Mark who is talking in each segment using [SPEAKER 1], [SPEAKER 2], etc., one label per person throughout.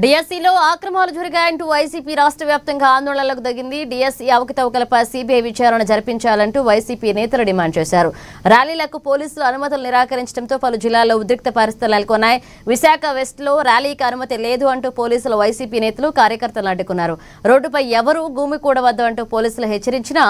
[SPEAKER 1] డిఎస్సీలో ఆక్రమణలు జరిగాయంటూ వైసీపీ రాష్ట్ర వ్యాప్తంగా ఆందోళనలకు దిగింది. డిఎస్సీ అవకతవకలపై సీబీఐ విచారణ జరిపించాలంటూ వైసీపీ నేతలు డిమాండ్ చేశారు. ర్యాలీలకు పోలీసులు అనుమతులు నిరాకరించడంతో పలు జిల్లాల్లో ఉద్రిక్త పరిస్థితులు నెలకొన్నాయి. విశాఖ వెస్ట్లో ర్యాలీకి అనుమతి లేదు అంటూ పోలీసులు వైసీపీ నేతలు కార్యకర్తలు అడ్డుకున్నారు. రోడ్డుపై ఎవరూ భూమి కూడవద్దు అంటూ పోలీసులు హెచ్చరించినా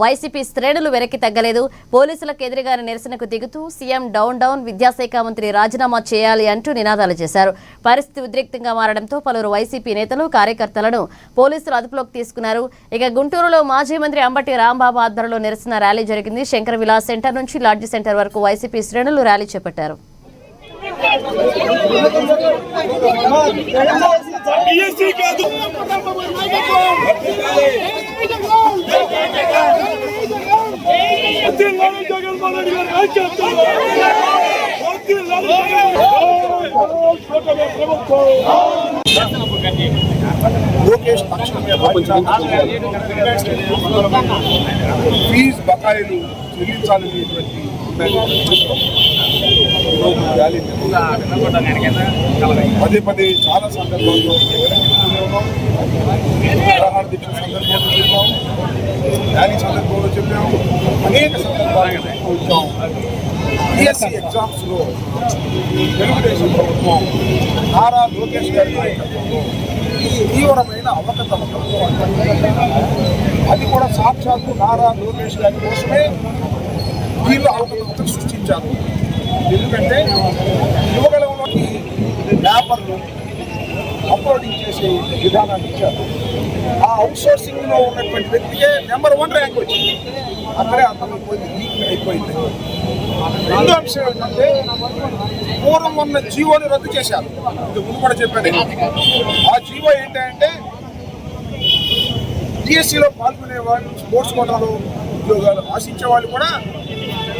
[SPEAKER 1] వైసీపీ శ్రేణులు వెనక్కి తగ్గలేదు. పోలీసులకు ఎదురుగానే నిరసనకు దిగుతూ సీఎం డౌన్ విద్యాశాఖ మంత్రి రాజీనామా చేయాలి అంటూ నినాదాలు చేశారు. పరిస్థితి ఉద్రిక్తంగా మారడంతో పలువురు వైసీపీ నేతలు కార్యకర్తలను పోలీసులు అదుపులోకి తీసుకున్నారు. ఇక గుంటూరులో మాజీ మంత్రి అంబటి రాంబాబు ఆధ్వర్యంలో నిరసన ర్యాలీ జరిగింది. శంకర్ విలాస్ సెంటర్ నుంచి లాడ్జి సెంటర్ వరకు వైసీపీ శ్రేణులు ర్యాలీ చేపట్టారు.
[SPEAKER 2] లోకేష్ ఫీజు బకాయిలు చెల్లించాలనేటువంటి పదే పదే చాలా సందర్భాల్లో నిరాహార దీక్ష సందర్భంలో చెప్పాం, ర్యాలీ సందర్భంలో చెప్పాం, అనేక సందర్భాలు వచ్చాం. బిఎస్సీ ఎగ్జామ్స్లో తెలుగుదేశం ప్రభుత్వం నారా లోకేష్ గారి నాయకత్వంలో తీవ్రమైన అవకతవకలు, అది కూడా సాక్షాత్తు నారా లోకేష్ గారి కోసమే వీళ్ళు అవకతవకలు సృష్టించారు. ఎందుకంటే యువగలంలోకి పేపర్లు అప్లోడింగ్ చేసే విధానాన్ని ఇచ్చారు. ఆ అవుట్సోర్సింగ్లో ఉన్నటువంటి వ్యక్తికే నెంబర్ 1 ర్యాంక్ వచ్చింది. అక్కడే అర్థమైపోయింది, వీక్ అయిపోయింది. రెండో అంశం ఏంటంటే పూర్వం ఉన్న జీవోని రద్దు చేశారు. ఇది ముందు కూడా చెప్పాను. ఆ జీవో ఏంటంటే డిఎస్సీలో పాల్గొనే వాళ్ళు, స్పోర్ట్స్ కోటాలో ఉద్యోగాలు ఆశించే వాళ్ళు కూడా